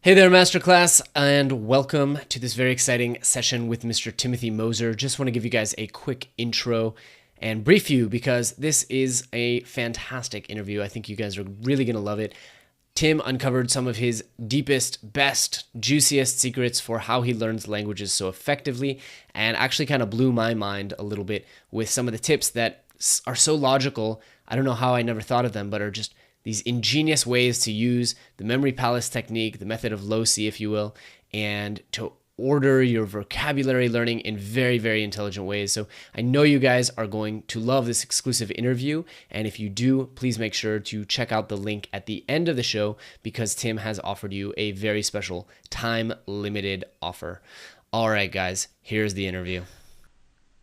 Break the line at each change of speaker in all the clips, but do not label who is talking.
Hey there, Masterclass, and welcome to this very exciting session with Mr. Timothy Moser. Just want to give you guys a quick intro and brief you because this is a fantastic interview. I think you guys are really going to love it. Tim uncovered some of his deepest, best, juiciest secrets for how he learns languages so effectively, and actually kind of blew my mind a little bit with some of the tips that are so logical. I don't know how I never thought of them, but are just these ingenious ways to use the memory palace technique, the method of loci, if you will, and to order your vocabulary learning in very, very intelligent ways. So I know you guys are going to love this exclusive interview. And if you do, please make sure to check out the link at the end of the show because Tim has offered you a very special time-limited offer. All right, guys, here's the interview.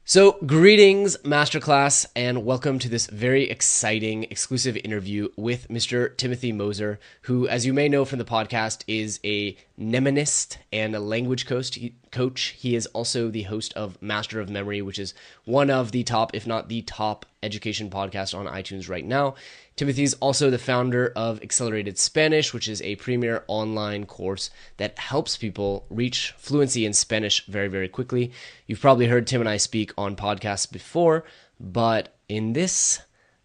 So greetings, Masterclass, and welcome to this very exciting exclusive interview with Mr. Timothy Moser, who, as you may know from the podcast, is a mnemonist and a language coach. He is also the host of Master of Memory, which is one of the top, if not the top, education podcast on iTunes right now. Timothy is also the founder of Accelerated Spanish, which is a premier online course that helps people reach fluency in Spanish very, very quickly. You've probably heard Tim and I speak on podcasts before, but in this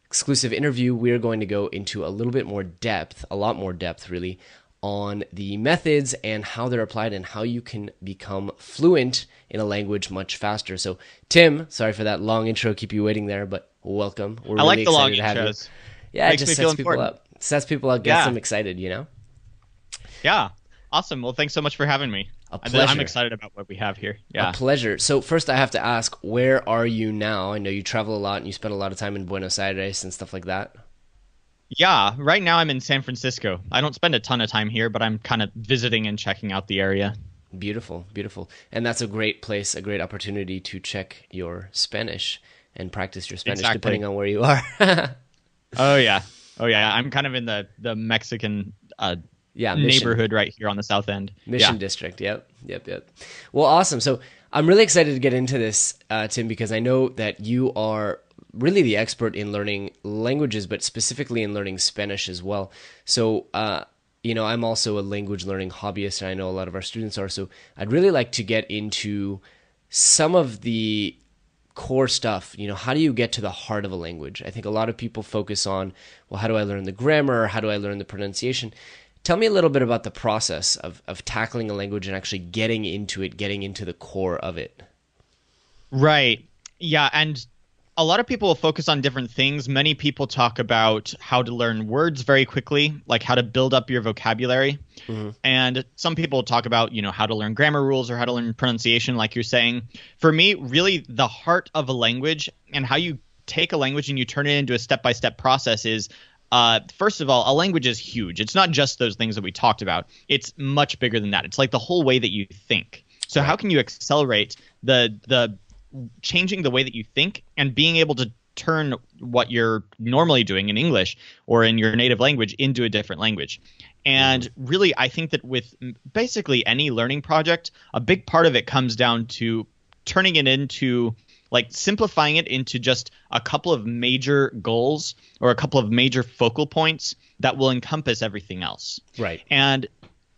exclusive interview, we're going to go into a little bit more depth, a lot more depth really, on the methods and how they're applied and how you can become fluent in a language much faster. So, Tim, sorry for that long intro, keep you waiting there, but welcome.
We're really like the long intros.
Yeah, it just sets people up. Sets people up, gets them excited, you know?
Yeah. Awesome. Well, thanks so much for having me.
A pleasure.
I'm excited about what we have here. Yeah.
A pleasure. So first I have to ask, where are you now? I know you travel a lot and you spend a lot of time in Buenos Aires and stuff like that.
Yeah. Right now I'm in San Francisco. I don't spend a ton of time here, but I'm kind of visiting and checking out the area.
Beautiful, beautiful. And that's a great place, a great opportunity to check your Spanish and practice your Spanish depending on where you are.
Oh yeah. I'm kind of in the Mexican neighborhood right here on the south end.
Mission District. Yep. Well, awesome. So I'm really excited to get into this, Tim, because I know that you are really the expert in learning languages, but specifically in learning Spanish as well. So, I'm also a language learning hobbyist, and I know a lot of our students are. So I'd really like to get into some of the core stuff. How do you get to the heart of a language? I think a lot of people focus on, well, how do I learn the grammar? How do I learn the pronunciation? Tell me a little bit about the process of tackling a language and actually getting into it, getting into the core of it.
Right. Yeah. And a lot of people will focus on different things. Many people talk about how to learn words very quickly, like how to build up your vocabulary. Mm-hmm. And some people talk about, how to learn grammar rules or how to learn pronunciation, like you're saying. For me, really the heart of a language and how you take a language and you turn it into a step-by-step process is, first of all, a language is huge. It's not just those things that we talked about. It's much bigger than that. It's like the whole way that you think. So how can you accelerate the changing the way that you think and being able to turn what you're normally doing in English or in your native language into a different language? And really, I think that with basically any learning project, a big part of it comes down to turning it into simplifying it into just a couple of major goals or a couple of major focal points that will encompass everything else.
Right.
And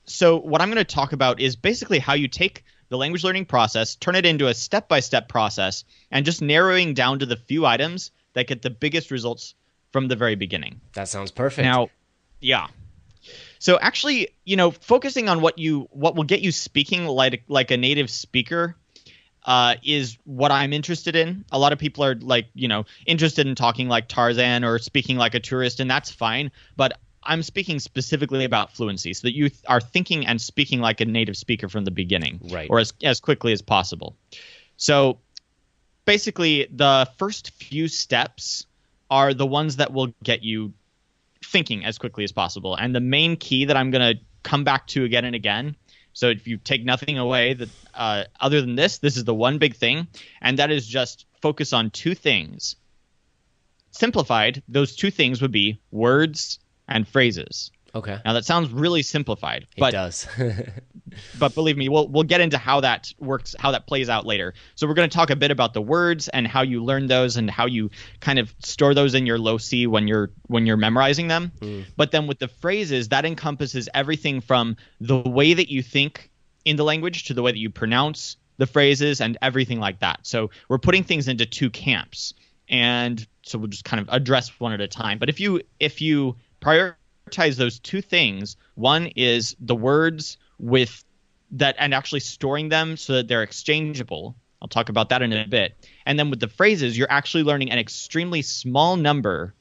so what I'm going to talk about is basically how you take the language learning process, turn it into a step-by-step process, and just narrowing down to the few items that get the biggest results from the very beginning.
That sounds perfect.
Now, yeah. So actually, focusing on what will get you speaking like a native speaker is what I'm interested in. A lot of people are interested in talking like Tarzan or speaking like a tourist, and that's fine. But I'm speaking specifically about fluency so that you are thinking and speaking like a native speaker from the beginning,
right,
or as quickly as possible. So basically, the first few steps are the ones that will get you thinking as quickly as possible. And the main key that I'm going to come back to again and again, so if you take nothing away that other than this is the one big thing, and that is just focus on two things. Simplified, those two things would be words and phrases.
Okay.
Now that sounds really simplified,
It does.
but believe me, we'll get into how that works, how that plays out later. So we're going to talk a bit about the words and how you learn those and how you kind of store those in your loci when you're memorizing them. But then with the phrases, that encompasses everything from the way that you think in the language to the way that you pronounce the phrases and everything like that. So we're putting things into two camps. And so we'll just kind of address one at a time. But if you prioritize those two things, one is the words with that and actually storing them so that they're exchangeable. I'll talk about that in a bit. And then with the phrases, you're actually learning an extremely small number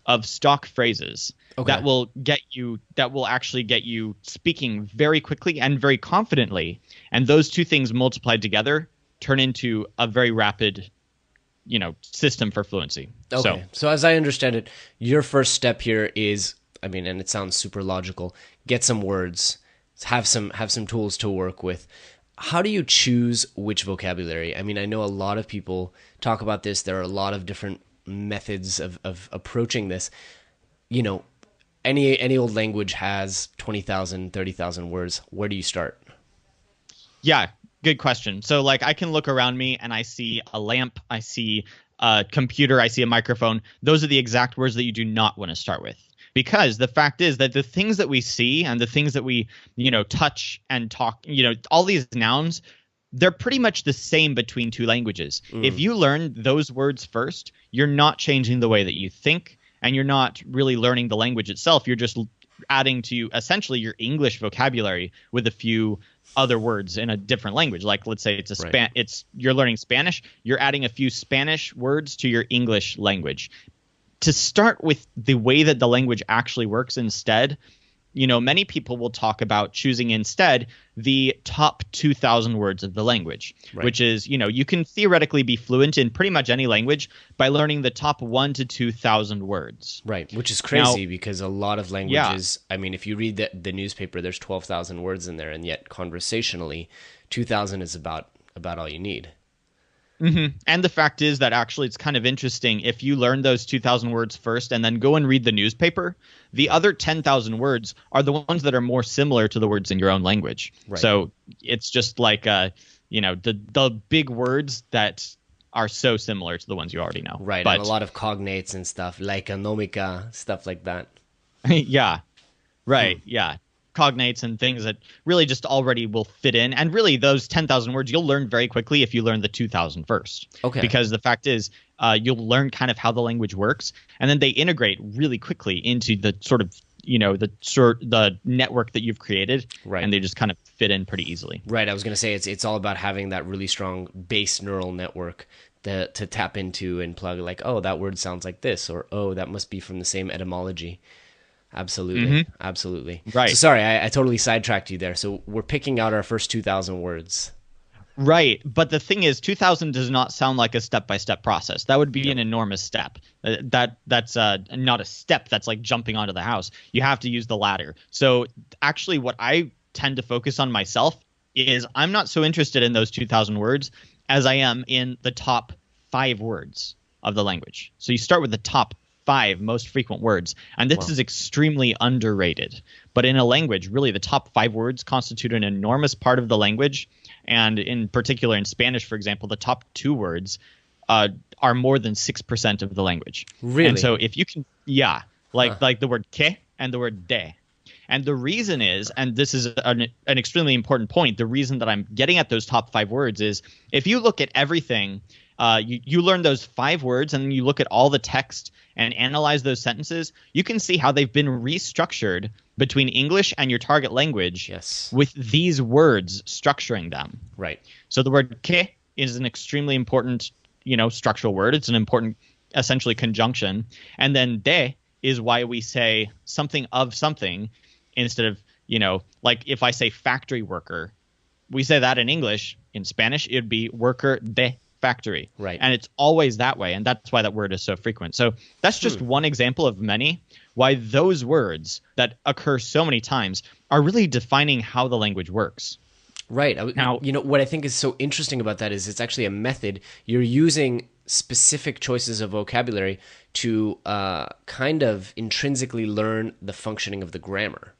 of stock phrases that will actually get you speaking very quickly and very confidently. And those two things multiplied together turn into a very rapid system for fluency.
Okay. So as I understand it, your first step here is, I mean, and it sounds super logical, get some words, have some tools to work with. How do you choose which vocabulary? I mean, I know a lot of people talk about this. There are a lot of different methods of approaching this. Any old language has 20,000, 30,000 words. Where do you start?
Yeah, good question. So like I can look around me and I see a lamp, I see a computer, I see a microphone. Those are the exact words that you do not want to start with. Because the fact is that the things that we see and the things that we, touch and talk, all these nouns, they're pretty much the same between two languages. If you learn those words first, you're not changing the way that you think, and you're not really learning the language itself. You're just adding to essentially your English vocabulary with a few other words in a different language. Like let's say you're learning Spanish, you're adding a few Spanish words to your English language. To start with the way that the language actually works instead, many people will talk about choosing instead the top 2,000 words of the language, which is, you can theoretically be fluent in pretty much any language by learning the top 1 to 2,000 words.
Right, which is crazy because a lot of languages, I mean, if you read the newspaper, there's 12,000 words in there, and yet conversationally, 2,000 is about all you need.
Mm-hmm. And the fact is that actually it's kind of interesting if you learn those 2,000 words first and then go and read the newspaper, the other 10,000 words are the ones that are more similar to the words in your own language. Right. So it's just like, the big words that are so similar to the ones you already know.
Right, and a lot of cognates and stuff, like economica, stuff like that.
Yeah, right, yeah. Cognates and things that really just already will fit in. And really those 10,000 words you'll learn very quickly if you learn the 2,000 first. Okay. Because the fact is you'll learn kind of how the language works, and then they integrate really quickly into the sort of the network that you've created, right? And they just kind of fit in pretty easily.
Right. I was going to say it's all about having that really strong base neural network to tap into and plug, like, oh, that word sounds like this, or oh, that must be from the same etymology. Absolutely. Absolutely.
Right.
So sorry, I totally sidetracked you there. So we're picking out our first 2,000 words.
Right. But the thing is, 2,000 does not sound like a step-by-step process. That would be an enormous step. That's not a step. That's like jumping onto the house. You have to use the ladder. So actually what I tend to focus on myself is I'm not so interested in those 2,000 words as I am in the top 5 words of the language. So you start with the top 5 most frequent words, and this is extremely underrated. But in a language, really the top 5 words constitute an enormous part of the language, and in particular in Spanish, for example, the top 2 words are more than 6% of the language.
Really?
And so if you can, like the word que and the word de. And the reason is, and this is an extremely important point, the reason that I'm getting at those top 5 words is if you look at everything, you learn those 5 words and you look at all the text and analyze those sentences, you can see how they've been restructured between English and your target language with these words structuring them.
Right.
So the word que is an extremely important, structural word. It's an important, essentially, conjunction. And then de is why we say something of something instead of, like if I say factory worker, we say that in English. In Spanish, it would be worker de factory.
Right.
And it's always that way. And that's why that word is so frequent. So that's just one example of many why those words that occur so many times are really defining how the language works.
Right.
Now,
What I think is so interesting about that is it's actually a method. You're using specific choices of vocabulary to kind of intrinsically learn the functioning of the grammar.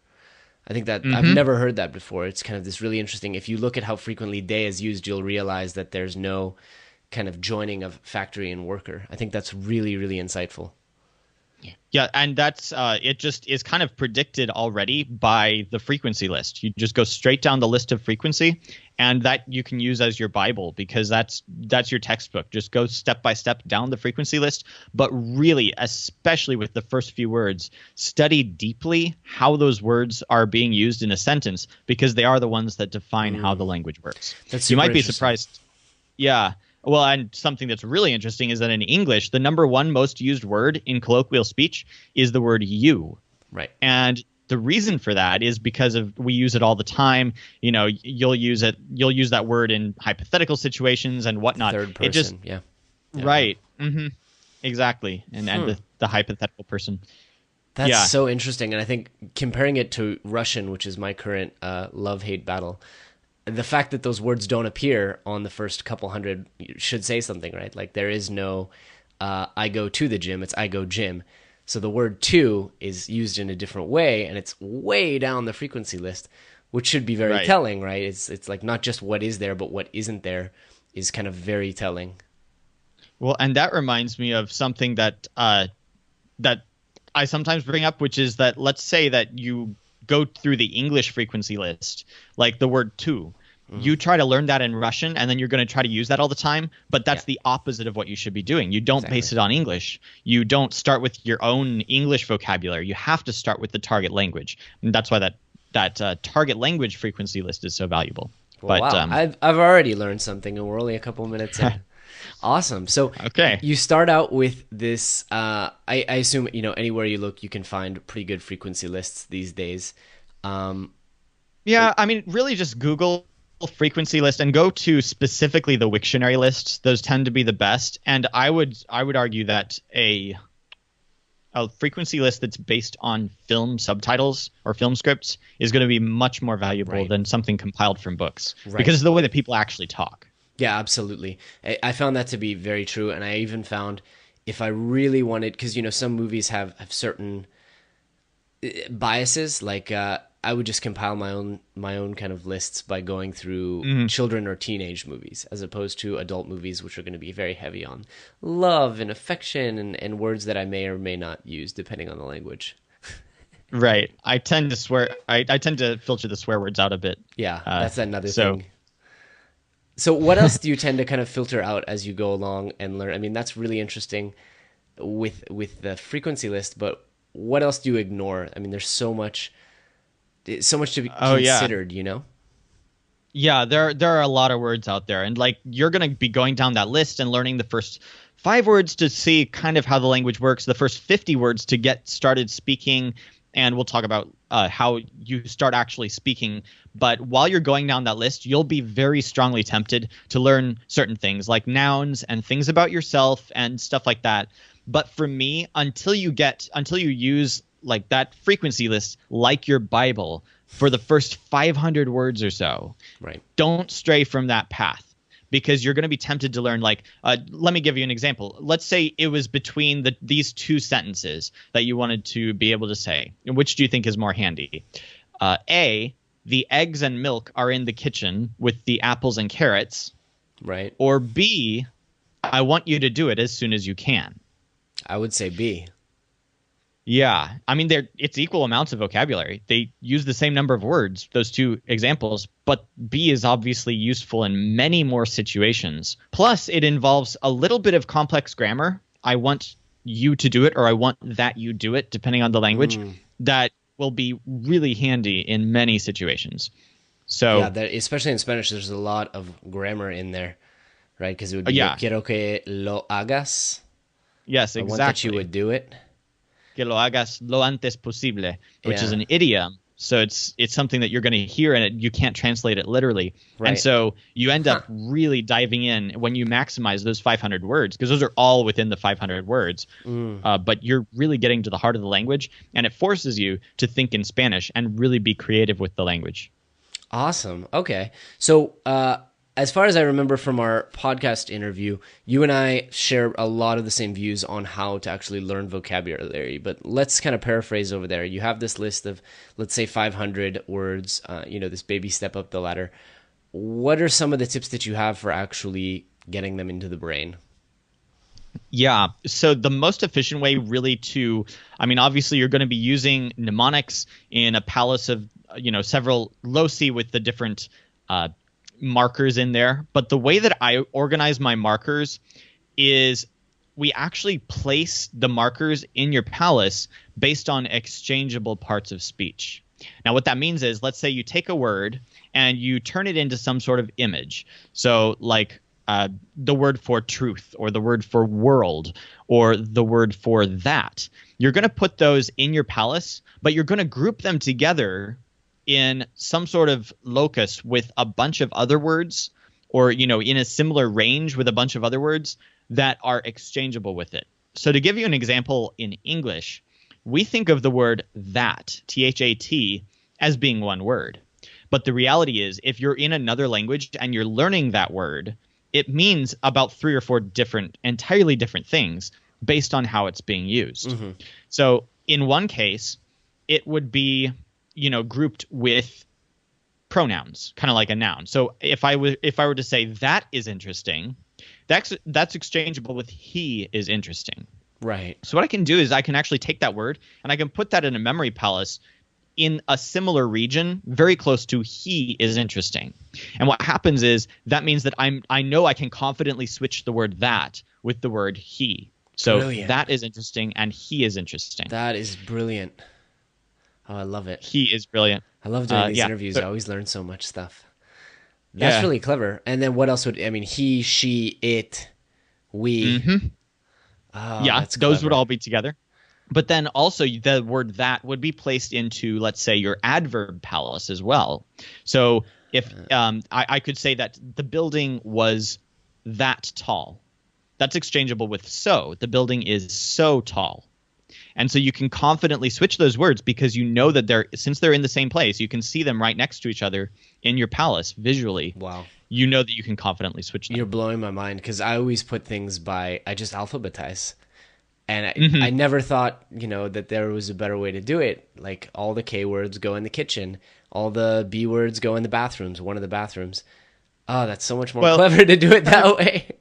I think that I've
mhm.
never heard that before. It's kind of this really interesting. If you look at how frequently they is used, you'll realize that there's no kind of joining of factory and worker. I think that's really, really insightful.
Yeah, and that's it just is kind of predicted already by the frequency list. You just go straight down the list of frequency, and that you can use as your Bible because that's your textbook. Just go step by step down the frequency list, but really, especially with the first few words, study deeply how those words are being used in a sentence because they are the ones that define how the language works.
That's
You
super
might be
interesting.
surprised. Yeah. Well, and something that's really interesting is that in English, the number one most used word in colloquial speech is the word you.
Right.
And the reason for that is because of we use it all the time. You know, you'll use that word in hypothetical situations and whatnot.
Third person.
It just
Yeah.
right. Exactly. And the hypothetical person.
That's
Yeah.
so interesting. And I think comparing it to Russian, which is my current love-hate battle, the fact that those words don't appear on the first couple hundred should say something, right? Like there is no I go to the gym, it's I go gym. So the word to is used in a different way, and it's way down the frequency list, which should be very
Right.
telling, right? It's like not just what is there, but what isn't there is kind of very telling.
Well, and that reminds me of something that I sometimes bring up, which is that let's say that you go through the English frequency list, like the word to. You try to learn that in Russian, and then you're going to try to use that all the time. But that's the opposite of what you should be doing. You don't base it on English. You don't start with your own English vocabulary. You have to start with the target language. And that's why that target language frequency list is so valuable.
Well,
But
wow, I've already learned something, and we're only a couple minutes in. Awesome. So
Okay.
you start out with this. I assume anywhere you look, you can find pretty good frequency lists these days.
Yeah, I mean, really just Google frequency list and go to specifically the Wiktionary lists. Those tend to be the best. And I would argue that a frequency list that's based on film subtitles or film scripts is going to be much more valuable
Right.
than something compiled from books
Right.
because of the way that people actually talk.
Yeah, absolutely. I found that to be very true, and I even found if I really wanted, because some movies have certain biases. Like I would just compile my own kind of lists by going through children or teenage movies, as opposed to adult movies, which are going to be very heavy on love and affection and words that I may or may not use depending on the language.
Right. I tend to swear. I tend to filter the swear words out a bit.
Yeah, that's another
so-
thing. So what else do you tend to kind of filter out as you go along and learn? I mean, that's really interesting with the frequency list, but what else do you ignore? I mean, there's so much to be considered,
Yeah, there are a lot of words out there, and like you're going to be going down that list and learning the first 5 words to see kind of how the language works, the first 50 words to get started speaking, and we'll talk about how you start actually speaking. But while you're going down that list, you'll be very strongly tempted to learn certain things like nouns and things about yourself and stuff like that. But for me, until you use like that frequency list, like your Bible, for the first 500 words or so,
Right.
don't stray from that path because you're going to be tempted to learn. Like, let me give you an example. Let's say it was between these 2 sentences that you wanted to be able to say. Which do you think is more handy? A, the eggs and milk are in the kitchen with the apples and carrots.
Right.
Or B, I want you to do it as soon as you can.
I would say B.
Yeah, I mean, it's equal amounts of vocabulary. They use the same number of words, those 2 examples, but B is obviously useful in many more situations. Plus, it involves a little bit of complex grammar. I want you to do it, or I want that you do it, depending on the language. That will be really handy in many situations. So,
Yeah, especially in Spanish, there's a lot of grammar in there, right? Because it would be quiero que lo hagas.
yes,
I
exactly.
want that you would do it.
Que lo hagas lo antes posible, which is
Yeah.
an idiom. So it's something that you're going to hear, and you can't translate it literally.
Right.
And so you end up really diving in when you maximize those 500 words, because those are all within the 500 words. But you're really getting to the heart of the language, and it forces you to think in Spanish and really be creative with the language.
Awesome. Okay. So, as far as I remember from our podcast interview, you and I share a lot of the same views on how to actually learn vocabulary. But let's kind of paraphrase over there. You have this list of, let's say, 500 words, this baby step up the ladder. What are some of the tips that you have for actually getting them into the brain?
Yeah. So the most efficient way really obviously you're going to be using mnemonics in a palace of, several loci with the different markers in there. But the way that I organize my markers is we actually place the markers in your palace based on exchangeable parts of speech. Now, what that means is, let's say you take a word and you turn it into some sort of image. So like the word for truth, or the word for world, or the word for that. You're going to put those in your palace, but you're going to group them together in some sort of locus with a bunch of other words, or, in a similar range with a bunch of other words that are exchangeable with it. So to give you an example in English, we think of the word that, T-H-A-T, as being one word. But the reality is, if you're in another language and you're learning that word, it means about 3 or 4 entirely different things based on how it's being used. Mm-hmm. So in one case, it would be, grouped with pronouns, kind of like a noun. So if I were to say that is interesting, that's exchangeable with he is interesting.
Right.
So what I can do is I can actually take that word and I can put that in a memory palace in a similar region, very close to he is interesting. And what happens is that means that I know I can confidently switch the word that with the word he. So brilliant. That is interesting and he is interesting.
That is brilliant. Oh, I love it.
He is brilliant.
I love doing these interviews. I always learn so much stuff. That's really clever. And then what else he, she, it, we.
Mm-hmm.
Oh,
yeah, those would all be together. But then also the word that would be placed into, let's say, your adverb palace as well. So if I could say that the building was that tall, that's exchangeable with so. The building is so tall. And so you can confidently switch those words because you know that since they're in the same place, you can see them right next to each other in your palace visually.
Wow.
You know that you can confidently switch them.
You're blowing my mind because I always put things I just alphabetize. And I never thought, that there was a better way to do it. Like all the K words go in the kitchen. All the B words go in the bathrooms, one of the bathrooms. Oh, that's so much more clever to do it that way.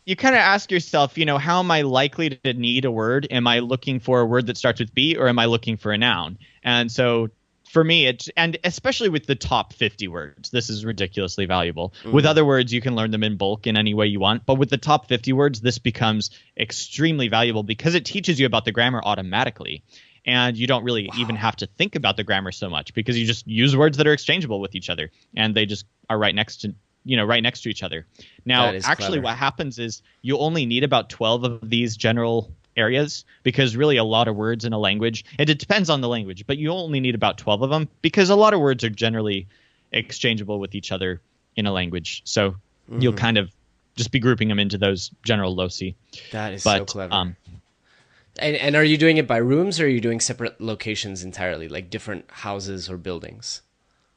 You kind of ask yourself, how am I likely to need a word? Am I looking for a word that starts with B, or am I looking for a noun? And so for me, and especially with the top 50 words, this is ridiculously valuable. Mm. With other words, you can learn them in bulk in any way you want. But with the top 50 words, this becomes extremely valuable because it teaches you about the grammar automatically. And you don't really even have to think about the grammar so much because you just use words that are exchangeable with each other. And they just are right next to each other. Now, actually, clever. What happens is you only need about 12 of these general areas because really a lot of words in a language, and it depends on the language, but you only need about 12 of them because a lot of words are generally exchangeable with each other in a language. So you'll kind of just be grouping them into those general loci.
That is so clever. And are you doing it by rooms, or are you doing separate locations entirely, like different houses or buildings?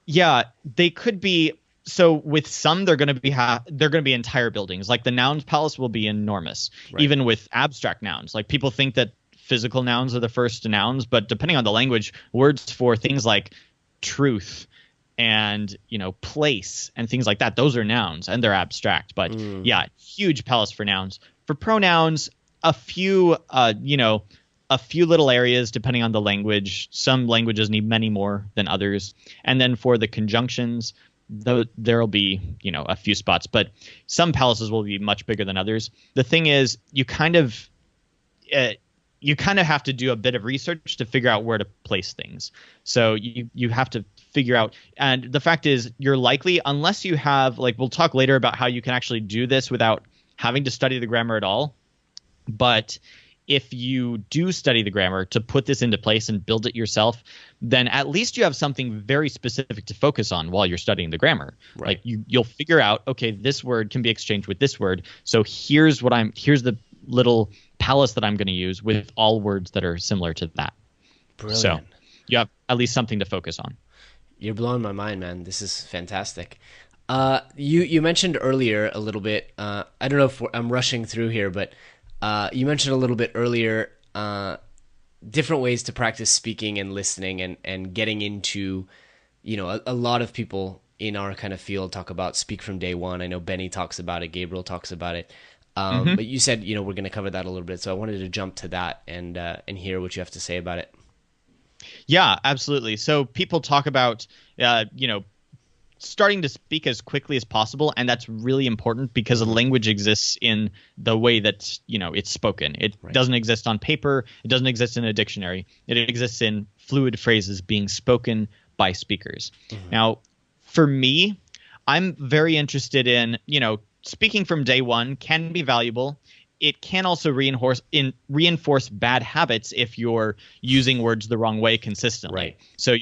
Yeah, they could be. So with some, they're going to be entire buildings. Like the nouns palace will be enormous, right. Even with abstract nouns. Like people think that physical nouns are the first nouns, but depending on the language, words for things like truth and place and things like that, those are nouns and they're abstract. But yeah, huge palace for nouns. For pronouns, a few little areas depending on the language. Some languages need many more than others. And then for the conjunctions, there'll be a few spots, but some palaces will be much bigger than others. The thing is, you kind of have to do a bit of research to figure out where to place things. So you have to figure out, and the fact is, you're likely, unless you have, like, we'll talk later about how you can actually do this without having to study the grammar at all. But if you do study the grammar to put this into place and build it yourself, then at least you have something very specific to focus on while you're studying the grammar. Right. Like you'll figure out, okay, this word can be exchanged with this word. So here's the little palace that I'm going to use with all words that are similar to that.
Brilliant.
So you have at least something to focus on.
You're blowing my mind, man. This is fantastic. You mentioned earlier a little bit. I don't know if I'm rushing through here, but you mentioned a little bit earlier different ways to practice speaking and listening and getting into, a lot of people in our kind of field talk about speak from day one. I know Benny talks about it. Gabriel talks about it. But you said, we're going to cover that a little bit. So I wanted to jump to that and hear what you have to say about it.
Yeah, absolutely. So people talk about, starting to speak as quickly as possible, and that's really important because a language exists in the way that it's spoken. It doesn't exist on paper. It doesn't exist in a dictionary. It exists in fluid phrases being spoken by speakers. Now, for me, I'm very interested in speaking from day one can be valuable. It can also reinforce bad habits if you're using words the wrong way consistently.
Right.
So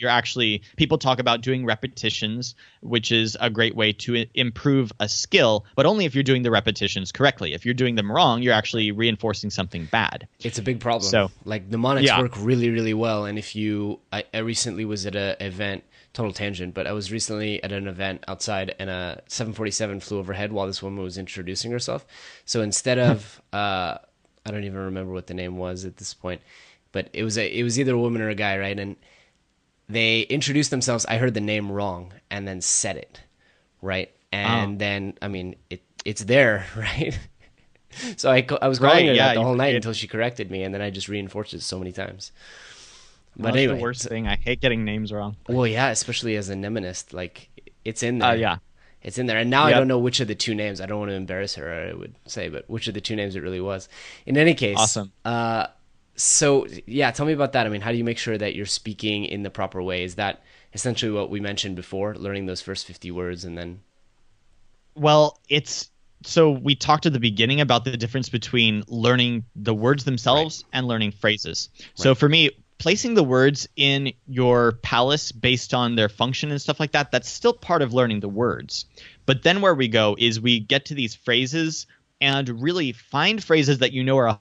people talk about doing repetitions, which is a great way to improve a skill, but only if you're doing the repetitions correctly. If you're doing them wrong, you're actually reinforcing something bad.
It's a big problem.
So,
like mnemonics work really, really well. And if I recently was at an event, total tangent, but I was recently at an event outside and a 747 flew overhead while this woman was introducing herself. So instead of, I don't even remember what the name was at this point, but it was either a woman or a guy, right? And they introduced themselves. I heard the name wrong and then said it, right? And then, it's there, right? So I was calling her that the whole night until she corrected me, and then I just reinforced it so many times. But anyway,
the worst thing. I hate getting names wrong.
Well, yeah, especially as a mnemonist, like it's in there.
Yeah,
it's in there. And now I don't know which of the two names. I don't want to embarrass her, I would say, but which of the two names it really was. In any case,
awesome.
So yeah, tell me about that. I mean, how do you make sure that you're speaking in the proper way? Is that essentially what we mentioned before, learning those first 50 words and then?
Well, so we talked at the beginning about the difference between learning the words themselves and learning phrases. So for me, placing the words in your palace based on their function and stuff like that, that's still part of learning the words. But then where we go is we get to these phrases and really find phrases that are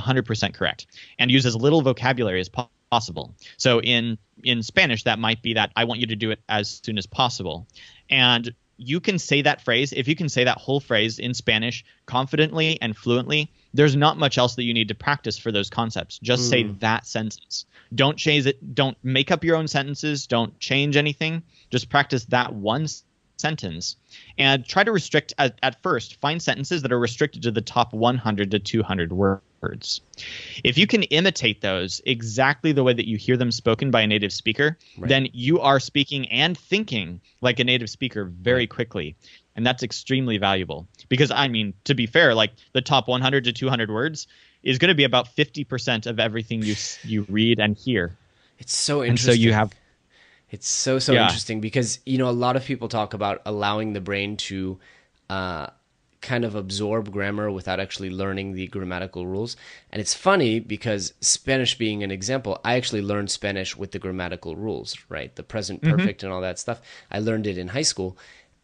100% correct and use as little vocabulary as possible. So in Spanish, that might be that I want you to do it as soon as possible. And you can say that phrase. If you can say that whole phrase in Spanish confidently and fluently, there's not much else that you need to practice for those concepts. Just say that sentence. Don't change it. Don't make up your own sentences. Don't change anything. Just practice that one sentence and try to restrict at first. Find sentences that are restricted to the top 100 to 200 words. If you can imitate those exactly the way that you hear them spoken by a native speaker, then you are speaking and thinking like a native speaker very quickly. And that's extremely valuable because, to be fair, like the top 100 to 200 words is going to be about 50% of everything you read and hear.
It's so interesting.
And so you have...
It's so interesting because, a lot of people talk about allowing the brain to kind of absorb grammar without actually learning the grammatical rules. And it's funny because Spanish being an example, I actually learned Spanish with the grammatical rules, right? The present perfect and all that stuff. I learned it in high school.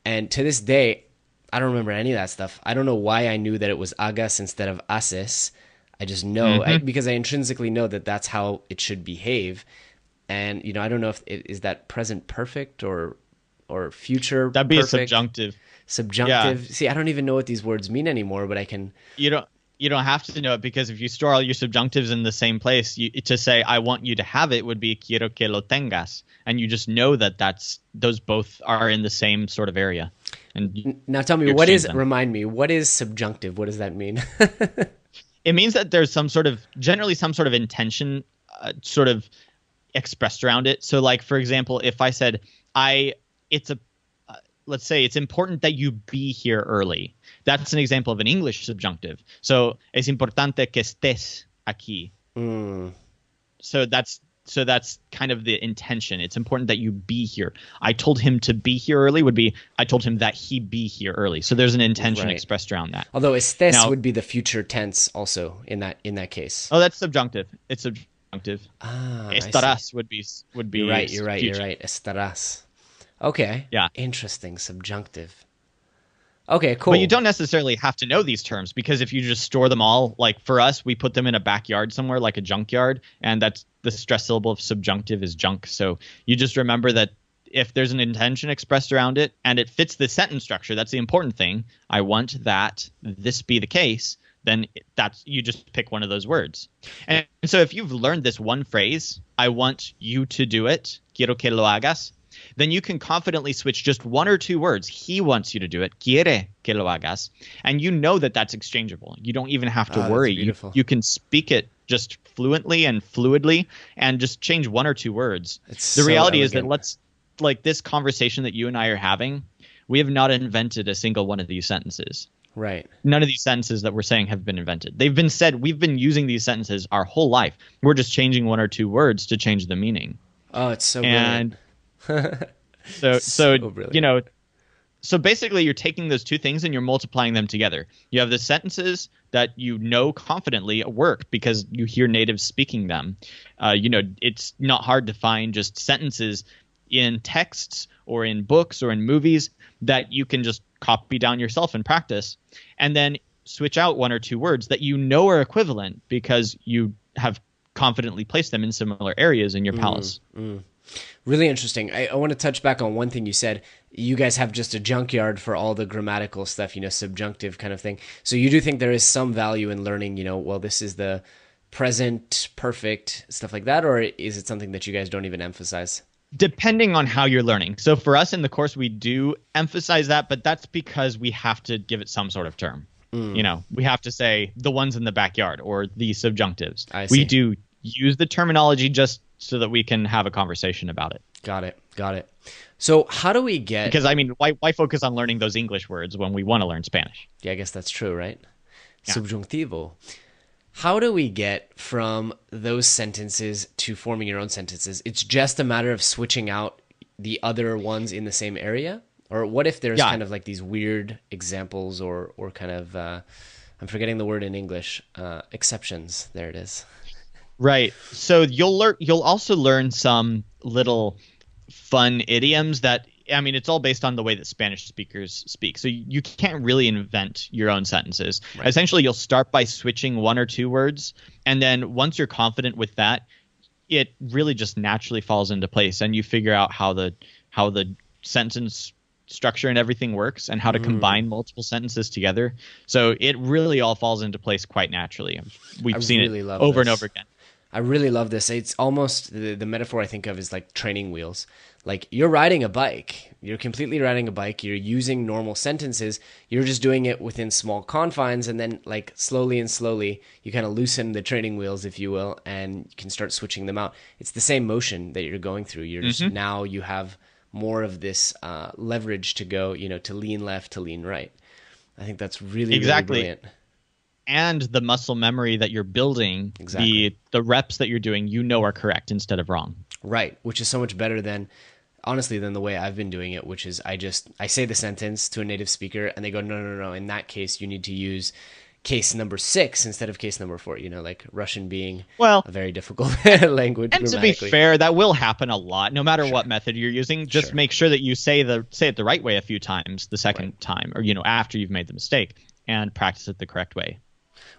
And to this day, I don't remember any of that stuff. I don't know why I knew that it was hagas instead of haces. I just know because I intrinsically know that that's how it should behave. And, I don't know if is that present perfect or future
That'd be
perfect?
A subjunctive.
Subjunctive. Yeah. See, I don't even know what these words mean anymore, but I can...
You don't have to know it because if you store all your subjunctives in the same place, to say I want you to have it would be quiero que lo tengas. And you just know that those both are in the same sort of area. And
now tell me, remind me, what is subjunctive? What does that mean?
It means that there's generally some sort of intention sort of expressed around it. So like, for example, if I said, let's say it's important that you be here early. That's an example of an English subjunctive. So es importante que estés aquí. So that's kind of the intention. It's important that you be here. I told him to be here early would be I told him that he be here early. So there's an intention expressed around that.
Although estés would be the future tense also in that case.
Oh, that's subjunctive. It's subjunctive.
Estarás
would be
You're right. Estarás. Okay.
Yeah.
Interesting. Subjunctive. Okay, cool.
But you don't necessarily have to know these terms because if you just store them all, like for us, we put them in a backyard somewhere like a junkyard, and that's the stress syllable of subjunctive is junk. So you just remember that if there's an intention expressed around it and it fits the sentence structure, that's the important thing. I want that this be the case. Then you just pick one of those words. And so if you've learned this one phrase, I want you to do it, quiero que lo hagas, then you can confidently switch just one or two words. He wants you to do it, quiere que lo hagas, and you know that that's exchangeable. You don't even have to worry. You can speak it just fluently and fluidly and just change one or two words. The reality is that like this conversation that you and I are having, we have not invented a single one of these sentences.
Right.
None of these sentences that we're saying have been invented. They've been said. We've been using these sentences our whole life. We're just changing one or two words to change the meaning.
Oh, it's so brilliant.
So brilliant. So basically you're taking those two things and you're multiplying them together. You have the sentences that you know confidently work because you hear natives speaking them. It's not hard to find just sentences in texts or in books or in movies that you can just copy down yourself and practice, and then switch out one or two words that you know are equivalent because you have confidently placed them in similar areas in your palace.
Really interesting. I want to touch back on one thing you said. You guys have just a junkyard for all the grammatical stuff, subjunctive kind of thing. So you do think there is some value in learning, well, this is the present perfect, stuff like that, or is it something that you guys don't even emphasize?
Depending on how you're learning. So for us in the course, we do emphasize that, but that's because we have to give it some sort of term. We have to say the ones in the backyard or the subjunctives. We do use the terminology just so that we can have a conversation about it.
Got it. So how do we get...
Because, why focus on learning those English words when we want to learn Spanish?
Yeah, I guess that's true, right?
Yeah.
Subjuntivo. How do we get from those sentences to forming your own sentences? It's just a matter of switching out the other ones in the same area? Or what if there's kind of like these weird examples or kind of, I'm forgetting the word in English, exceptions. There it is.
Right. So you'll also learn some little fun idioms that, it's all based on the way that Spanish speakers speak. So you can't really invent your own sentences. Right. Essentially, you'll start by switching one or two words. And then once you're confident with that, it really just naturally falls into place. And you figure out how the sentence structure and everything works and how to combine multiple sentences together. So it really all falls into place quite naturally. We've seen it over and over again.
I really love this. It's almost the metaphor I think of is like training wheels. Like you're riding a bike. You're completely riding a bike. You're using normal sentences. You're just doing it within small confines. And then like slowly you kind of loosen the training wheels, if you will, and you can start switching them out. It's the same motion that you're going through. You're just now you have more of this leverage to go, to lean left, to lean right. I think that's really brilliant.
And the muscle memory that you're building, the reps that you're doing, are correct instead of wrong.
Right, which is so much better than the way I've been doing it, which is I say the sentence to a native speaker and they go, no. In that case, you need to use case number 6 instead of case number 4, like Russian being a very difficult language. And
to be fair, that will happen a lot, no matter what method you're using. Just make sure that you say it the right way a few times the second time, or after you've made the mistake, and practice it the correct way.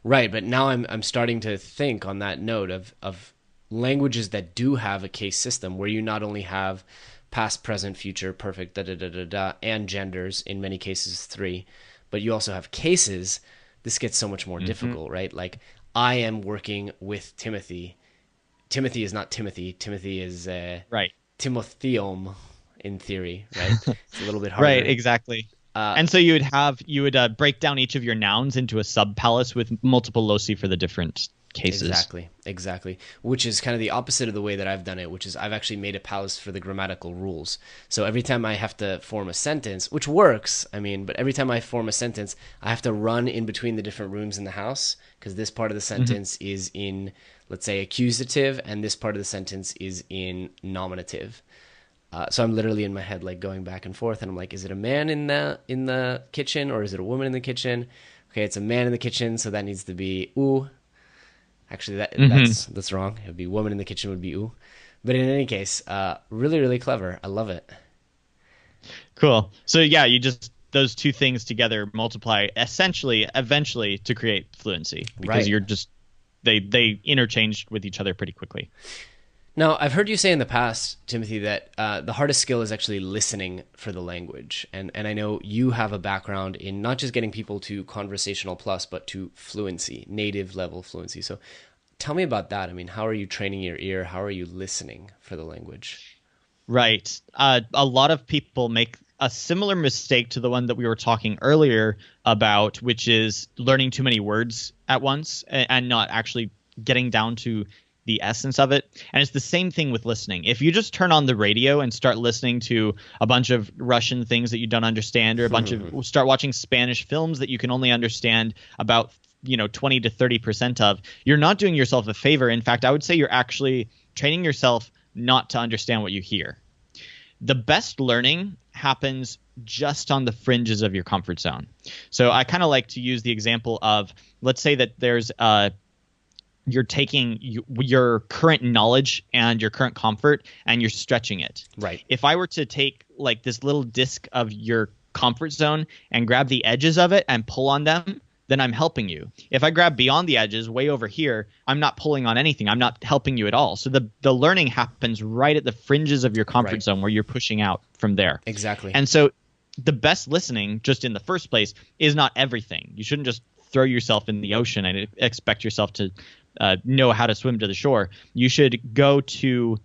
Right, but now I'm starting to think on that note of languages that do have a case system where you not only have past, present, future, perfect, and genders, in many cases 3, but you also have cases. This gets so much more difficult, right? Like I am working with Timothy. Timothy is not Timothy. Timothy is Timotheum in theory, right? It's a little bit harder.
Right, exactly. And so you would break down each of your nouns into a subpalace with multiple loci for the different cases.
Exactly. Which is kind of the opposite of the way that I've done it, which is I've actually made a palace for the grammatical rules. So every time I have to form a sentence, which works, but every time I form a sentence, I have to run in between the different rooms in the house because this part of the sentence is in, let's say, accusative, and this part of the sentence is in nominative. So I'm literally in my head, like going back and forth, and I'm like, is it a man in the kitchen or is it a woman in the kitchen? Okay, it's a man in the kitchen, so that needs to be u. Actually, that's wrong. It would be woman in the kitchen would be u. But in any case, really, really clever. I love it.
Cool. So yeah, you just those two things together multiply eventually to create fluency because you're just they interchanged with each other pretty quickly.
Now, I've heard you say in the past, Timothy, that the hardest skill is actually listening for the language. And I know you have a background in not just getting people to conversational plus, but to fluency, native level fluency. So tell me about that. I mean, how are you training your ear? How are you listening for the language?
Right. A lot of people make a similar mistake to the one that we were talking earlier about, which is learning too many words at once and not actually getting down to the essence of it. And it's the same thing with listening. If you just turn on the radio and start listening to a bunch of Russian things that you don't understand, or start watching Spanish films that you can only understand about 20 to 30% of, you're not doing yourself a favor. In fact, I would say you're actually training yourself not to understand what you hear. The best learning happens just on the fringes of your comfort zone. So I kind of like to use the example of, let's say that there's you're taking your current knowledge and your current comfort and you're stretching it.
Right.
If I were to take like this little disc of your comfort zone and grab the edges of it and pull on them, then I'm helping you. If I grab beyond the edges way over here, I'm not pulling on anything. I'm not helping you at all. So the learning happens right at the fringes of your comfort zone where you're pushing out from there.
Exactly.
And so the best listening, just in the first place, is not everything. You shouldn't just throw yourself in the ocean and expect yourself to know how to swim to the shore. You should go to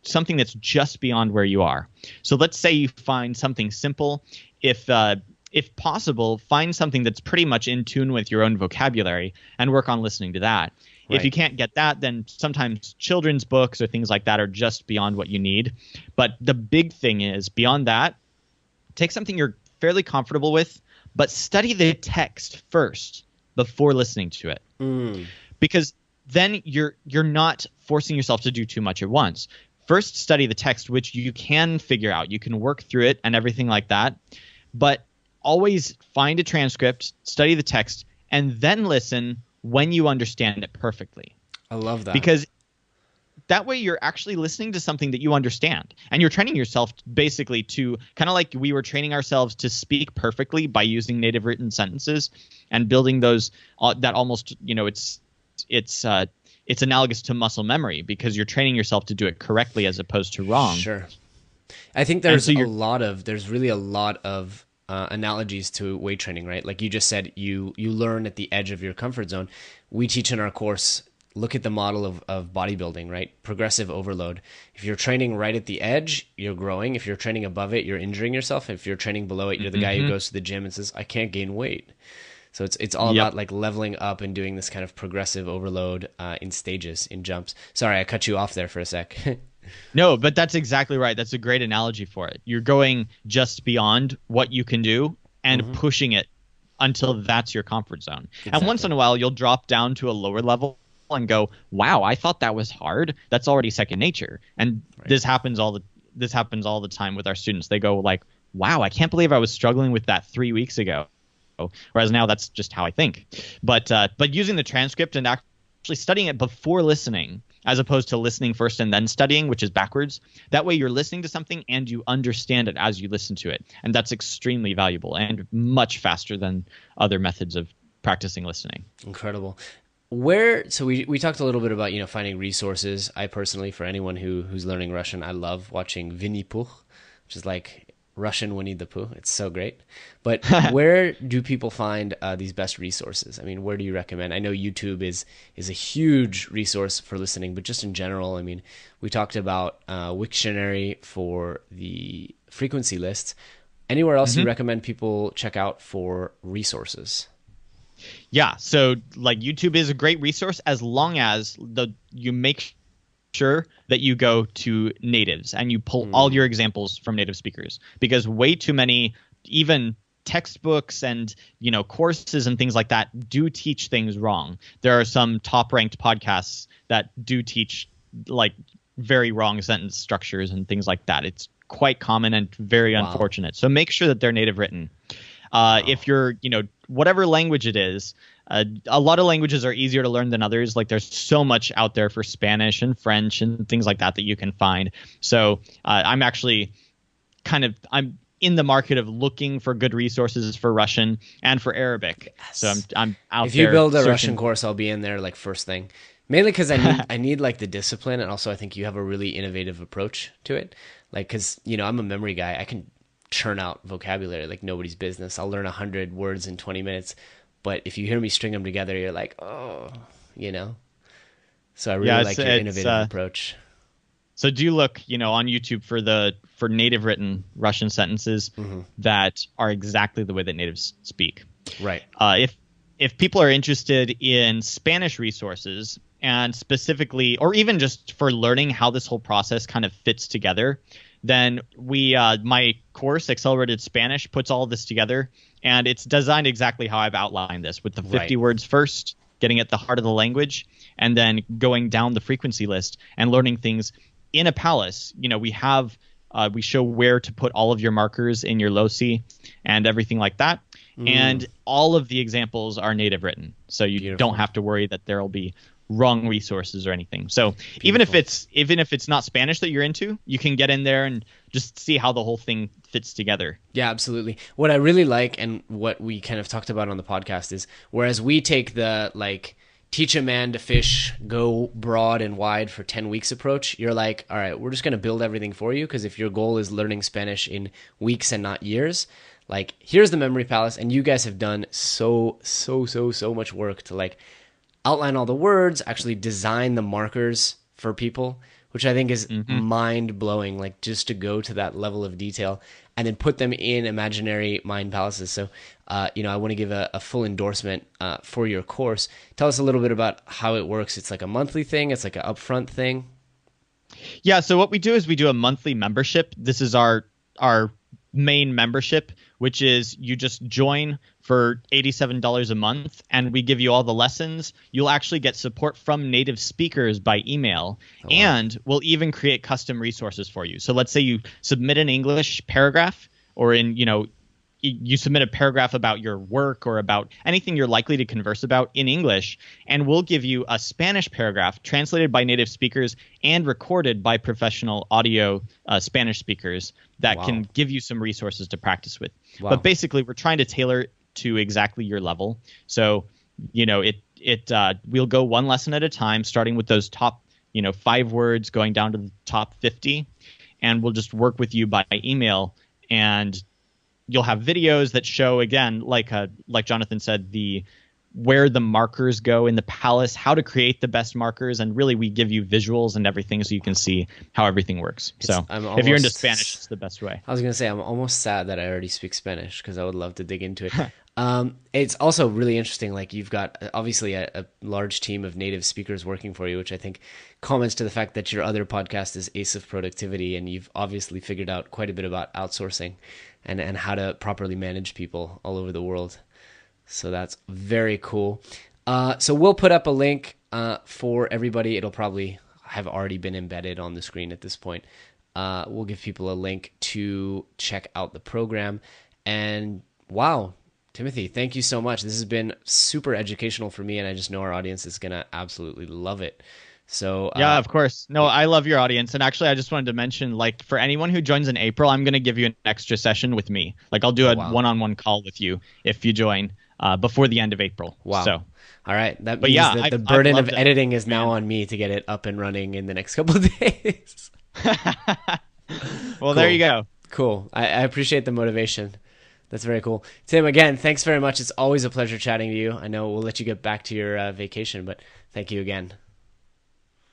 something that's just beyond where you are. So let's say you find something simple. If possible, find something that's pretty much in tune with your own vocabulary and work on listening to that. Right. If you can't get that, then sometimes children's books or things like that are just beyond what you need. But the big thing is, beyond that, take something you're fairly comfortable with, but study the text first before listening to it. Because then you're not forcing yourself to do too much at once. First, study the text, which you can figure out. You can work through it and everything like that. But always find a transcript, study the text, and then listen when you understand it perfectly.
I love that.
Because that way you're actually listening to something that you understand. And you're training yourself basically to, kind of like we were training ourselves to speak perfectly by using native written sentences and building those that almost, it's analogous to muscle memory because you're training yourself to do it correctly as opposed to wrong.
Sure. I think there's really a lot of analogies to weight training, right? Like you just said, you learn at the edge of your comfort zone. We teach in our course, look at the model of bodybuilding, right? Progressive overload. If you're training right at the edge, you're growing. If you're training above it, you're injuring yourself. If you're training below it, you're the guy who goes to the gym and says, I can't gain weight. So it's all about like leveling up and doing this kind of progressive overload in stages, in jumps. Sorry, I cut you off there for a sec.
No, but that's exactly right. That's a great analogy for it. You're going just beyond what you can do and pushing it until that's your comfort zone. Exactly. And once in a while, you'll drop down to a lower level and go, wow, I thought that was hard. That's already second nature. And this happens all the time with our students. They go like, wow, I can't believe I was struggling with that 3 weeks ago. Whereas now that's just how I think. But using the transcript and actually studying it before listening, as opposed to listening first and then studying, which is backwards. That way you're listening to something and you understand it as you listen to it. And that's extremely valuable and much faster than other methods of practicing listening.
Incredible. So we talked a little bit about, finding resources. I personally, for anyone who's learning Russian, I love watching Winnie Pooh, which is like Russian Winnie the Pooh. It's so great. But where do people find these best resources? I mean, where do you recommend? I know YouTube is a huge resource for listening, but just in general, I mean, we talked about Wiktionary for the frequency lists. Anywhere else you recommend people check out for resources?
Yeah, so like YouTube is a great resource as long as you make sure that you go to natives and you pull all your examples from native speakers, because way too many even textbooks and courses and things like that do teach things wrong. There are some top ranked podcasts that do teach like very wrong sentence structures and things like that. It's quite common and very unfortunate. So make sure that they're native written. If you're whatever language it is, a lot of languages are easier to learn than others. Like there's so much out there for Spanish and French and things like that you can find. So I'm actually I'm in the market of looking for good resources for Russian and for Arabic. Yes. So I'm out there.
If you build a Russian course, I'll be in there like first thing. Mainly because I need like the discipline, and also I think you have a really innovative approach to it. Like, because I'm a memory guy, I can churn out vocabulary like nobody's business. I'll learn 100 words in 20 minutes, but if you hear me string them together, you're like, oh, you know. So I really
Yeah,
like your innovative approach.
so do look, on YouTube for native written Russian sentences that are exactly the way that natives speak.
Right.
If people are interested in Spanish resources and specifically, or even just for learning how this whole process kind of fits together, then my course Accelerated Spanish puts all of this together, and it's designed exactly how I've outlined this, with the 50 words first, getting at the heart of the language, and then going down the frequency list and learning things in a palace. We show where to put all of your markers in your loci and everything like that. And all of the examples are native written, so you don't have to worry that there'll be wrong resources or anything. So even if it's not Spanish that you're into, you can get in there and just see how the whole thing fits together.
Yeah, absolutely. What I really like, and what we kind of talked about on the podcast, is whereas we take the like teach a man to fish, go broad and wide for 10 weeks approach, you're like, all right, we're just going to build everything for you, because if your goal is learning Spanish in weeks and not years, like, here's the memory palace, and you guys have done so much work to like outline all the words, actually design the markers for people, which I think is mind blowing. Like, just to go to that level of detail and then put them in imaginary mind palaces. So, I want to give a full endorsement for your course. Tell us a little bit about how it works. It's like a monthly thing. It's like an upfront thing.
Yeah. So what we do is we do a monthly membership. This is our main membership, which is you just join for $87 a month, and we give you all the lessons. You'll actually get support from native speakers by email, and we'll even create custom resources for you. So let's say you submit an English paragraph, or you submit a paragraph about your work or about anything you're likely to converse about in English, and we'll give you a Spanish paragraph translated by native speakers and recorded by professional audio Spanish speakers that can give you some resources to practice with. But basically, we're trying to tailor to exactly your level. So, we'll go one lesson at a time, starting with those top, 5 words, going down to the top 50, and we'll just work with you by email, and you'll have videos that show, again, like Jonathan said, where the markers go in the palace, how to create the best markers, and really we give you visuals and everything so you can see how everything works. If you're into Spanish, it's the best way.
I was going to say, I'm almost sad that I already speak Spanish, because I would love to dig into it. It's also really interesting. Like, you've got obviously a large team of native speakers working for you, which I think comments to the fact that your other podcast is Ace of Productivity, and you've obviously figured out quite a bit about outsourcing and how to properly manage people all over the world. So that's very cool. So we'll put up a link for everybody. It'll probably have already been embedded on the screen at this point. We'll give people a link to check out the program. And wow, Timothy, thank you so much. This has been super educational for me, and I just know our audience is going to absolutely love it. So
yeah, of course. No, I love your audience. And actually, I just wanted to mention, like, for anyone who joins in April, I'm going to give you an extra session with me. Like, I'll do a one-on-one call with you if you join before the end of April.
Wow.
So,
all right. That means that the burden of editing is now on me to get it up and running in the next couple of days.
Well, there you go.
Cool. I appreciate the motivation. That's very cool. Tim, again, thanks very much. It's always a pleasure chatting to you. I know we'll let you get back to your vacation, but thank you again.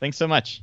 Thanks so much.